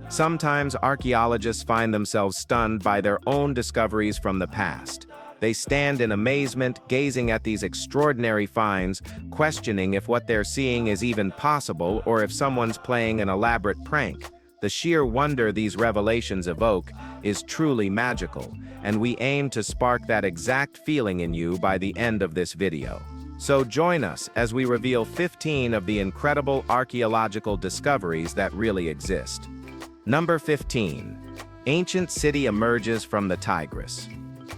Sometimes archaeologists find themselves stunned by their own discoveries from the past. They stand in amazement, gazing at these extraordinary finds, questioning if what they're seeing is even possible or if someone's playing an elaborate prank. The sheer wonder these revelations evoke is truly magical, and we aim to spark that exact feeling in you by the end of this video. So join us as we reveal 15 of the incredible archaeological discoveries that really exist. Number 15. Ancient city emerges from the Tigris.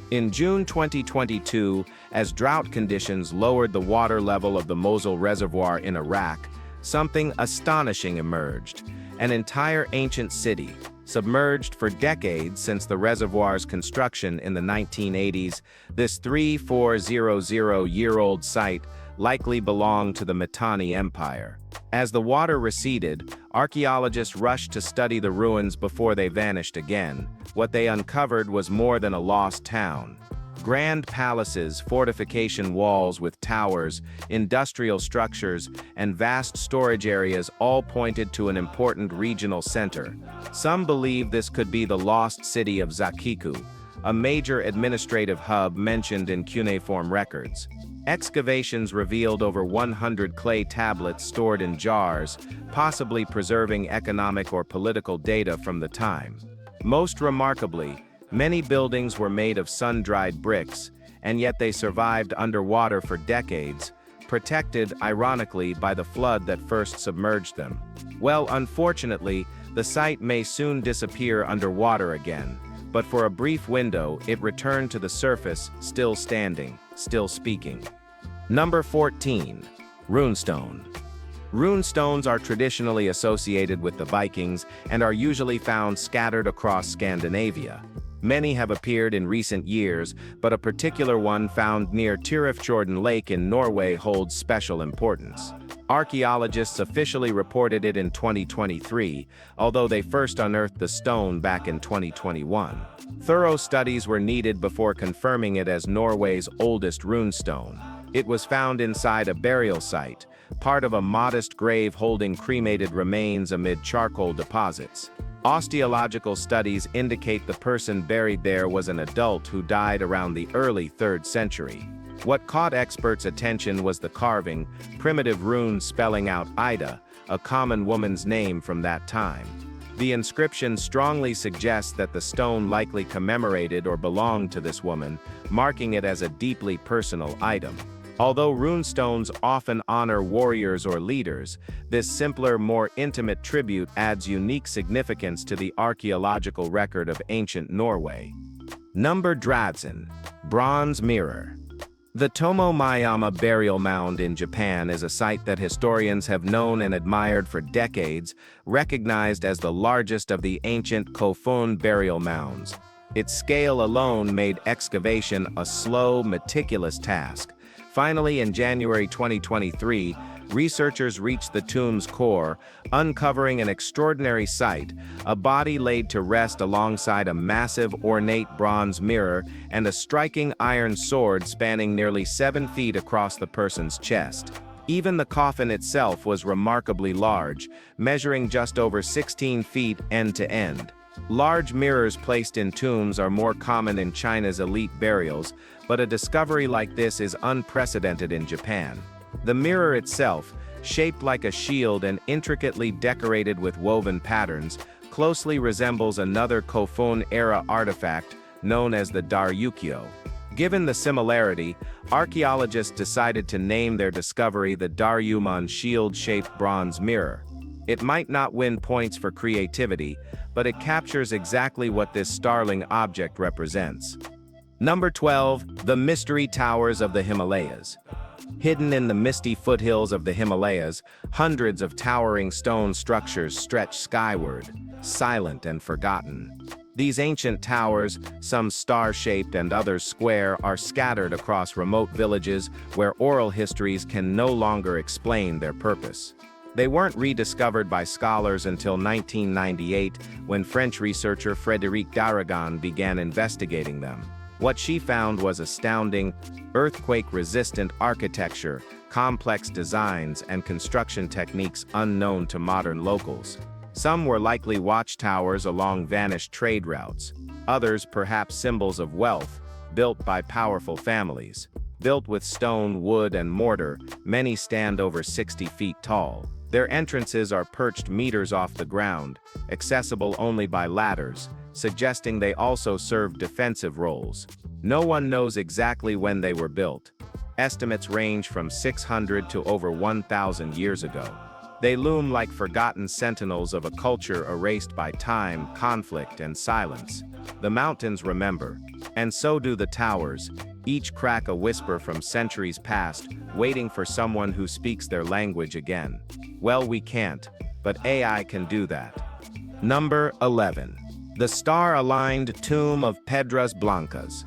In June 2022, as drought conditions lowered the water level of the Mosul Reservoir in Iraq, something astonishing emerged. An entire ancient city, submerged for decades since the reservoir's construction in the 1980s, this 3,400-year-old site likely belonged to the Mitanni Empire. As the water receded, archaeologists rushed to study the ruins before they vanished again. What they uncovered was more than a lost town. Grand palaces, fortification walls with towers, industrial structures, and vast storage areas all pointed to an important regional center. Some believe this could be the lost city of Zakiku, a major administrative hub mentioned in cuneiform records. Excavations revealed over 100 clay tablets stored in jars, possibly preserving economic or political data from the time. Most remarkably, many buildings were made of sun-dried bricks, and yet they survived underwater for decades, protected, ironically, by the flood that first submerged them. Well, unfortunately, the site may soon disappear underwater again, but for a brief window, it returned to the surface, still standing, still speaking. Number 14. Runestone. Runestones are traditionally associated with the Vikings and are usually found scattered across Scandinavia. Many have appeared in recent years, but a particular one found near Tyrifjorden Lake in Norway holds special importance. Archaeologists officially reported it in 2023, although they first unearthed the stone back in 2021. Thorough studies were needed before confirming it as Norway's oldest runestone. It was found inside a burial site, part of a modest grave holding cremated remains amid charcoal deposits. Osteological studies indicate the person buried there was an adult who died around the early 3rd century. What caught experts' attention was the carving, primitive runes spelling out Ida, a common woman's name from that time. The inscription strongly suggests that the stone likely commemorated or belonged to this woman, marking it as a deeply personal item. Although runestones often honor warriors or leaders, this simpler, more intimate tribute adds unique significance to the archaeological record of ancient Norway. Number 13. Bronze Mirror. The Tomomayama burial mound in Japan is a site that historians have known and admired for decades, recognized as the largest of the ancient Kofun burial mounds. Its scale alone made excavation a slow, meticulous task. Finally, in January 2023, researchers reached the tomb's core, uncovering an extraordinary sight, a body laid to rest alongside a massive, ornate bronze mirror and a striking iron sword spanning nearly 7 feet across the person's chest. Even the coffin itself was remarkably large, measuring just over 16 feet end to end. Large mirrors placed in tombs are more common in China's elite burials, but a discovery like this is unprecedented in Japan. The mirror itself, shaped like a shield and intricately decorated with woven patterns, closely resembles another Kofun-era artifact known as the Daryukyo. Given the similarity, archaeologists decided to name their discovery the Daryumon shield-shaped bronze mirror. It might not win points for creativity, but it captures exactly what this startling object represents. Number 12. The Mystery Towers of the Himalayas. Hidden in the misty foothills of the Himalayas, hundreds of towering stone structures stretch skyward, silent and forgotten. These ancient towers, some star-shaped and others square, are scattered across remote villages where oral histories can no longer explain their purpose. They weren't rediscovered by scholars until 1998, when French researcher Frédéric d'Aragon began investigating them. What she found was astounding: earthquake-resistant architecture, complex designs, and construction techniques unknown to modern locals. Some were likely watchtowers along vanished trade routes, others perhaps symbols of wealth, built by powerful families. Built with stone, wood, and mortar, many stand over 60 feet tall. Their entrances are perched meters off the ground, accessible only by ladders, suggesting they also served defensive roles. No one knows exactly when they were built. Estimates range from 600 to over 1,000 years ago. They loom like forgotten sentinels of a culture erased by time, conflict, and silence. The mountains remember, and so do the towers, each crack a whisper from centuries past, waiting for someone who speaks their language again. Well, we can't, but AI can do that. Number 11. The star-aligned tomb of Piedras Blancas.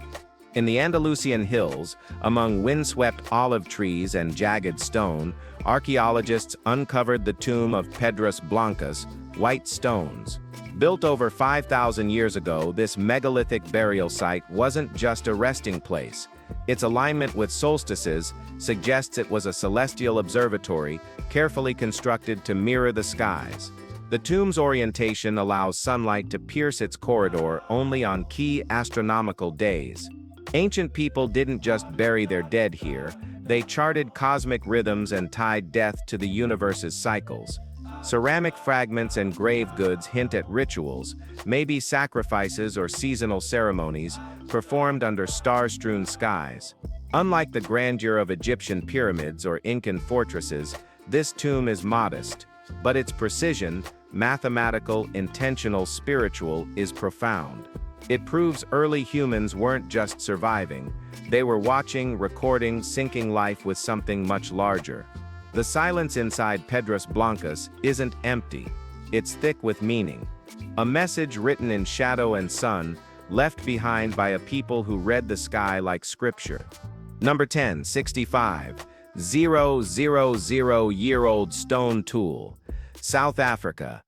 In the Andalusian hills, among windswept olive trees and jagged stone, archaeologists uncovered the tomb of Piedras Blancas, white stones. Built over 5,000 years ago, this megalithic burial site wasn't just a resting place. Its alignment with solstices suggests it was a celestial observatory, carefully constructed to mirror the skies. The tomb's orientation allows sunlight to pierce its corridor only on key astronomical days. Ancient people didn't just bury their dead here, they charted cosmic rhythms and tied death to the universe's cycles. Ceramic fragments and grave goods hint at rituals, maybe sacrifices or seasonal ceremonies, performed under star-strewn skies. Unlike the grandeur of Egyptian pyramids or Incan fortresses, this tomb is modest, but its precision, mathematical, intentional, spiritual, is profound. It proves early humans weren't just surviving, they were watching, recording, syncing life with something much larger. The silence inside Piedras Blancas isn't empty, it's thick with meaning. A message written in shadow and sun, left behind by a people who read the sky like scripture. Number 10, 65. 000-year-old stone tool. South Africa.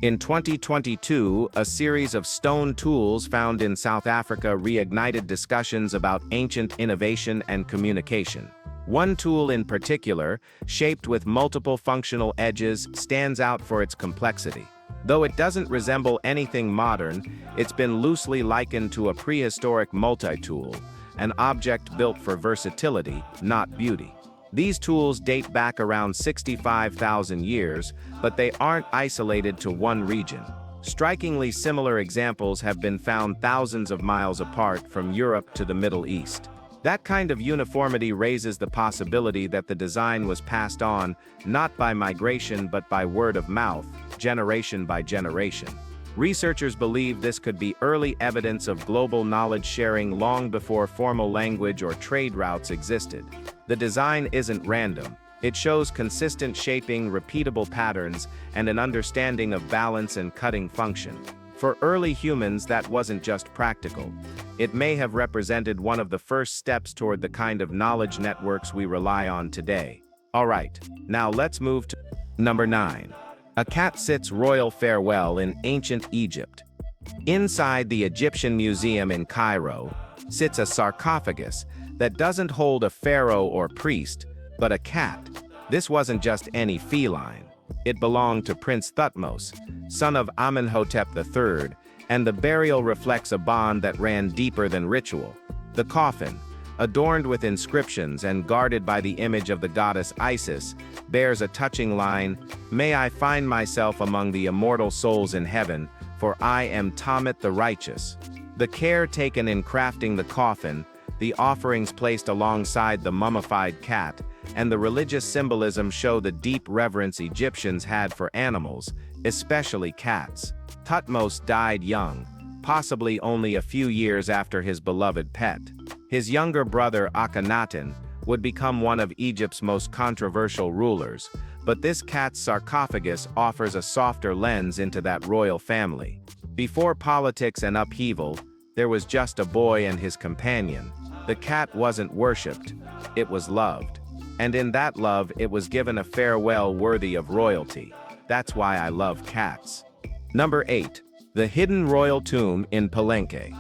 In 2022, a series of stone tools found in South Africa reignited discussions about ancient innovation and communication. One tool in particular, shaped with multiple functional edges, stands out for its complexity. Though it doesn't resemble anything modern, it's been loosely likened to a prehistoric multi-tool, an object built for versatility, not beauty. These tools date back around 65,000 years, but they aren't isolated to one region. Strikingly similar examples have been found thousands of miles apart from Europe to the Middle East. That kind of uniformity raises the possibility that the design was passed on, not by migration but by word of mouth, generation by generation. Researchers believe this could be early evidence of global knowledge sharing long before formal language or trade routes existed. The design isn't random. It shows consistent shaping, repeatable patterns, and an understanding of balance and cutting function. For early humans, that wasn't just practical. It may have represented one of the first steps toward the kind of knowledge networks we rely on today. Alright, now let's move to number 9. A cat sits royal farewell in ancient Egypt. Inside the Egyptian Museum in Cairo sits a sarcophagus that doesn't hold a pharaoh or priest, but a cat. This wasn't just any feline. It belonged to Prince Thutmose, son of Amenhotep III, and the burial reflects a bond that ran deeper than ritual. The coffin, adorned with inscriptions and guarded by the image of the goddess Isis, bears a touching line, "May I find myself among the immortal souls in heaven, for I am Thomet the righteous." The care taken in crafting the coffin, the offerings placed alongside the mummified cat, and the religious symbolism show the deep reverence Egyptians had for animals, especially cats. Thutmose died young, possibly only a few years after his beloved pet. His younger brother Akhenaten would become one of Egypt's most controversial rulers, but this cat's sarcophagus offers a softer lens into that royal family. Before politics and upheaval, there was just a boy and his companion. The cat wasn't worshipped, it was loved. And in that love, it was given a farewell worthy of royalty. That's why I love cats. Number 8. The hidden royal tomb in Palenque.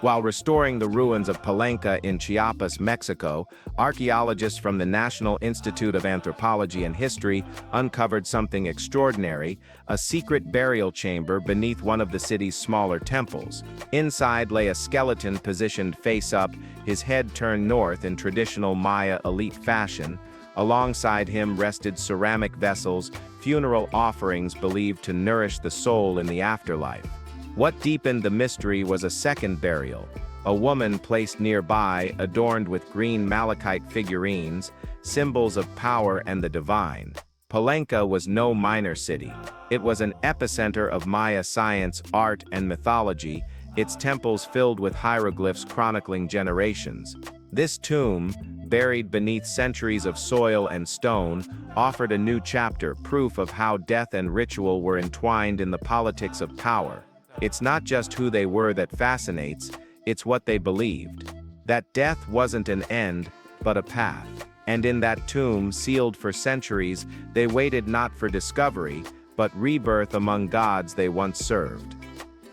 While restoring the ruins of Palenque in Chiapas, Mexico, archaeologists from the National Institute of Anthropology and History uncovered something extraordinary, a secret burial chamber beneath one of the city's smaller temples. Inside lay a skeleton positioned face up, his head turned north in traditional Maya elite fashion. Alongside him rested ceramic vessels, funeral offerings believed to nourish the soul in the afterlife. What deepened the mystery was a second burial, a woman placed nearby, adorned with green malachite figurines, symbols of power and the divine. Palenque was no minor city. It was an epicenter of Maya science, art, and mythology, its temples filled with hieroglyphs chronicling generations. This tomb, buried beneath centuries of soil and stone, offered a new chapter, proof of how death and ritual were entwined in the politics of power. It's not just who they were that fascinates, it's what they believed. That death wasn't an end, but a path. And in that tomb, sealed for centuries, they waited not for discovery, but rebirth among gods they once served.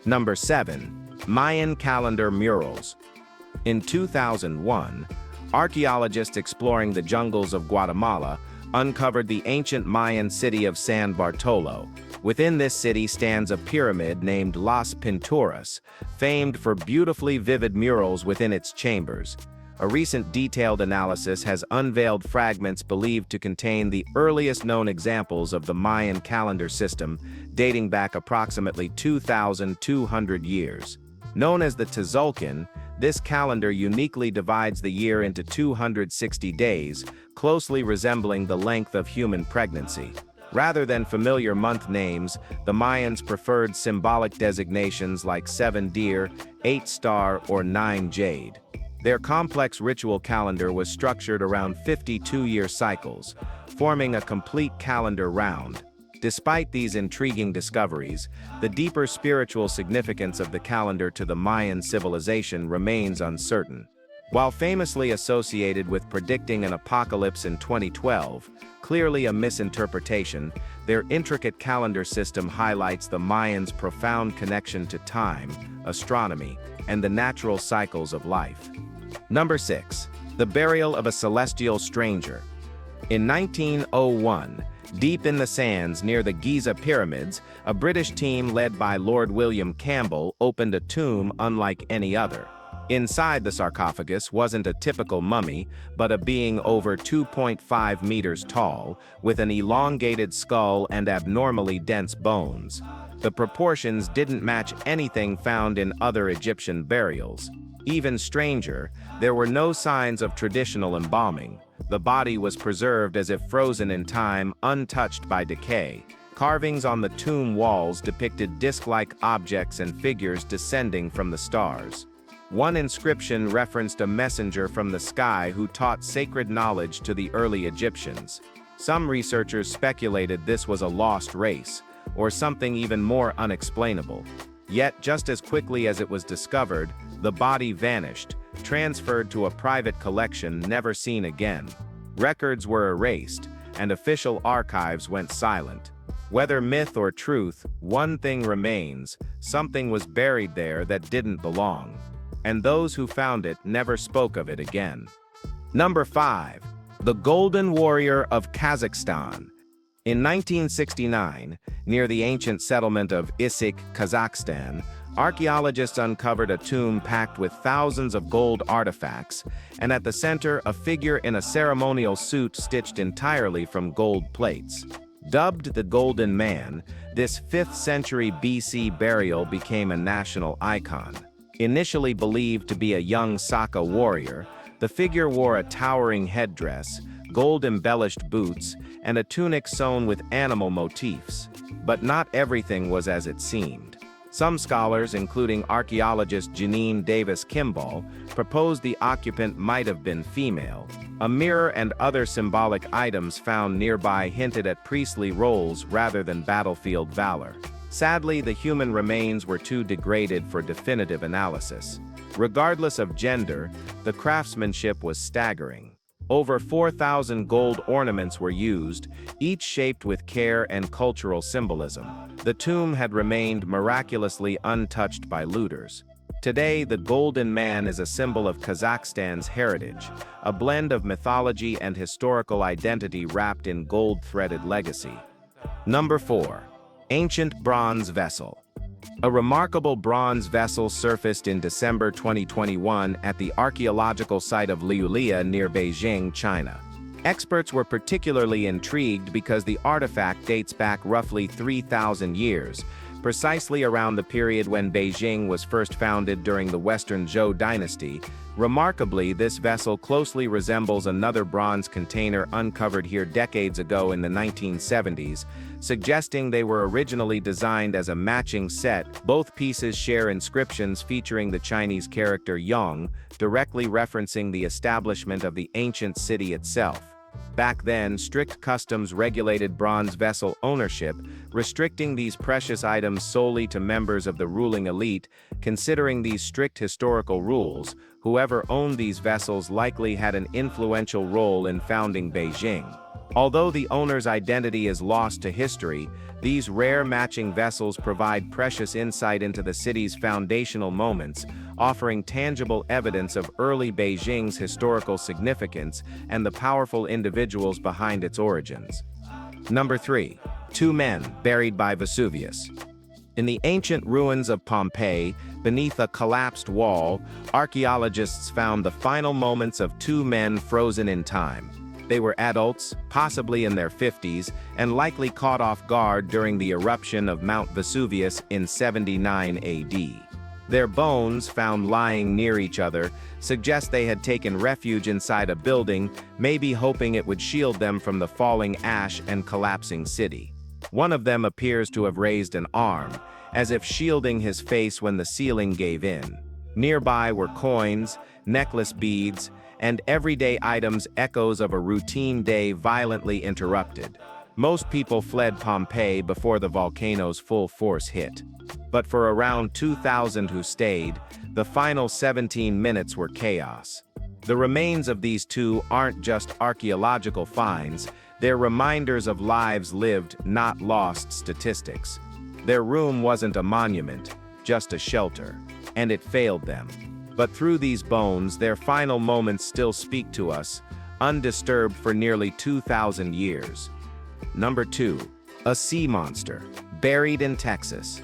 Number 7. Mayan calendar murals. In 2001, archaeologists exploring the jungles of Guatemala uncovered the ancient Mayan city of San Bartolo. Within this city stands a pyramid named Las Pinturas, famed for beautifully vivid murals within its chambers. A recent detailed analysis has unveiled fragments believed to contain the earliest known examples of the Mayan calendar system, dating back approximately 2,200 years. Known as the Tzolk'in, this calendar uniquely divides the year into 260 days, closely resembling the length of human pregnancy. Rather than familiar month names, the Mayans preferred symbolic designations like 7 Deer, 8 Star, or 9 Jade. Their complex ritual calendar was structured around 52-year cycles, forming a complete calendar round. Despite these intriguing discoveries, the deeper spiritual significance of the calendar to the Mayan civilization remains uncertain. While famously associated with predicting an apocalypse in 2012, clearly a misinterpretation, their intricate calendar system highlights the Mayans' profound connection to time, astronomy, and the natural cycles of life. Number 6. The burial of a celestial stranger. In 1901, deep in the sands near the Giza pyramids, a British team led by Lord William Campbell opened a tomb unlike any other. Inside the sarcophagus wasn't a typical mummy, but a being over 2.5 meters tall, with an elongated skull and abnormally dense bones. The proportions didn't match anything found in other Egyptian burials. Even stranger, there were no signs of traditional embalming. The body was preserved as if frozen in time, untouched by decay. Carvings on the tomb walls depicted disc-like objects and figures descending from the stars. One inscription referenced a messenger from the sky who taught sacred knowledge to the early Egyptians. Some researchers speculated this was a lost race, or something even more unexplainable. Yet, just as quickly as it was discovered, the body vanished, transferred to a private collection never seen again. Records were erased, and official archives went silent. Whether myth or truth, one thing remains: something was buried there that didn't belong. And those who found it never spoke of it again. Number 5. The Golden Warrior of Kazakhstan. In 1969, near the ancient settlement of Issyk, Kazakhstan, archaeologists uncovered a tomb packed with thousands of gold artifacts, and at the center, a figure in a ceremonial suit stitched entirely from gold plates. Dubbed the Golden Man, this 5th century BC burial became a national icon. Initially believed to be a young Saka warrior, the figure wore a towering headdress, gold-embellished boots, and a tunic sewn with animal motifs. But not everything was as it seemed. Some scholars, including archaeologist Janine Davis Kimball, proposed the occupant might have been female. A mirror and other symbolic items found nearby hinted at priestly roles rather than battlefield valor. Sadly, the human remains were too degraded for definitive analysis. Regardless of gender, the craftsmanship was staggering. Over 4,000 gold ornaments were used, each shaped with care and cultural symbolism. The tomb had remained miraculously untouched by looters. Today, the Golden Man is a symbol of Kazakhstan's heritage, a blend of mythology and historical identity wrapped in gold-threaded legacy. Number 4. Ancient Bronze Vessel. A remarkable bronze vessel surfaced in December 2021 at the archaeological site of Liulia near Beijing, China. Experts were particularly intrigued because the artifact dates back roughly 3,000 years, precisely around the period when Beijing was first founded during the Western Zhou dynasty. Remarkably, this vessel closely resembles another bronze container uncovered here decades ago in the 1970s, suggesting they were originally designed as a matching set. Both pieces share inscriptions featuring the Chinese character Yong, directly referencing the establishment of the ancient city itself. Back then, strict customs regulated bronze vessel ownership, restricting these precious items solely to members of the ruling elite. Considering these strict historical rules, whoever owned these vessels likely had an influential role in founding Beijing. Although the owner's identity is lost to history, these rare matching vessels provide precious insight into the city's foundational moments, offering tangible evidence of early Beijing's historical significance and the powerful individuals behind its origins. Number 3. Two men buried by Vesuvius. In the ancient ruins of Pompeii, beneath a collapsed wall, archaeologists found the final moments of two men frozen in time. They were adults, possibly in their 50s, and likely caught off guard during the eruption of Mount Vesuvius in 79 AD. Their bones, found lying near each other, suggest they had taken refuge inside a building, maybe hoping it would shield them from the falling ash and collapsing city. One of them appears to have raised an arm, as if shielding his face when the ceiling gave in. Nearby were coins, necklace beads, and everyday items, echoes of a routine day violently interrupted. Most people fled Pompeii before the volcano's full force hit. But for around 2,000 who stayed, the final 17 minutes were chaos. The remains of these two aren't just archaeological finds, they're reminders of lives lived, not lost statistics. Their room wasn't a monument, just a shelter, and it failed them. But through these bones, their final moments still speak to us, undisturbed for nearly 2,000 years. Number 2. A sea monster, buried in Texas.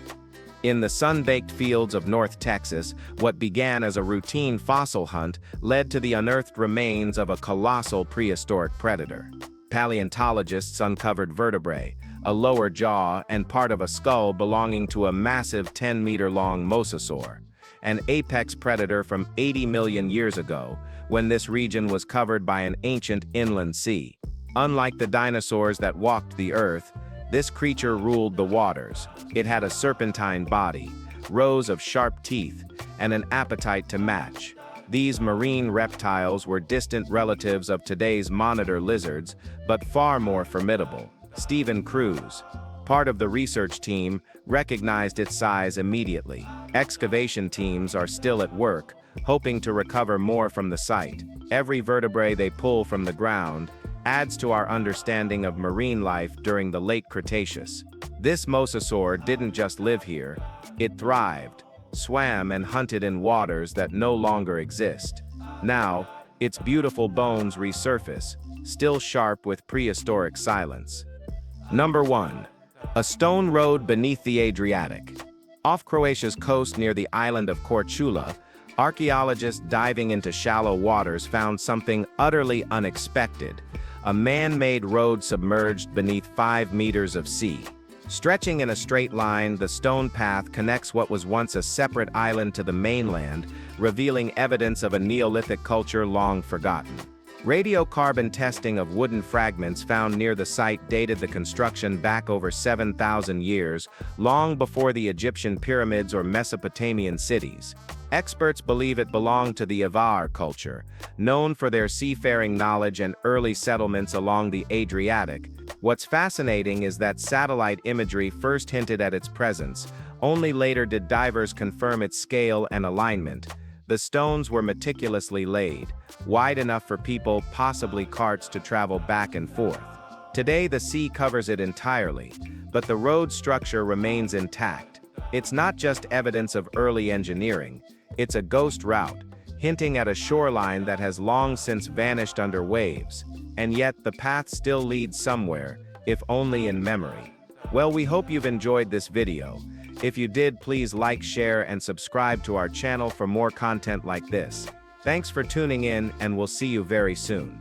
In the sun-baked fields of North Texas, what began as a routine fossil hunt led to the unearthed remains of a colossal prehistoric predator. Paleontologists uncovered vertebrae, a lower jaw, and part of a skull belonging to a massive 10-meter-long mosasaur, an apex predator from 80 million years ago, when this region was covered by an ancient inland sea. Unlike the dinosaurs that walked the earth, this creature ruled the waters. It had a serpentine body, rows of sharp teeth, and an appetite to match. These marine reptiles were distant relatives of today's monitor lizards, but far more formidable. Stephen Cruz, part of the research team, recognized its size immediately. Excavation teams are still at work, hoping to recover more from the site. Every vertebrae they pull from the ground adds to our understanding of marine life during the late Cretaceous. This mosasaur didn't just live here, it thrived, swam and hunted in waters that no longer exist. Now, its beautiful bones resurface, still sharp with prehistoric silence. Number 1. A stone road beneath the Adriatic. Off Croatia's coast near the island of Korčula, archaeologists diving into shallow waters found something utterly unexpected: a man-made road submerged beneath 5 meters of sea. Stretching in a straight line, the stone path connects what was once a separate island to the mainland, revealing evidence of a Neolithic culture long forgotten. Radiocarbon testing of wooden fragments found near the site dated the construction back over 7,000 years, long before the Egyptian pyramids or Mesopotamian cities. Experts believe it belonged to the Avar culture, known for their seafaring knowledge and early settlements along the Adriatic. What's fascinating is that satellite imagery first hinted at its presence. Only later did divers confirm its scale and alignment. The stones were meticulously laid, wide enough for people, possibly carts, to travel back and forth. Today the sea covers it entirely, but the road structure remains intact. It's not just evidence of early engineering, It's a ghost route, hinting at a shoreline that has long since vanished under waves, and yet the path still leads somewhere, if only in memory. Well, we hope you've enjoyed this video. If you did, please like, share, and subscribe to our channel for more content like this. Thanks for tuning in, and we'll see you very soon.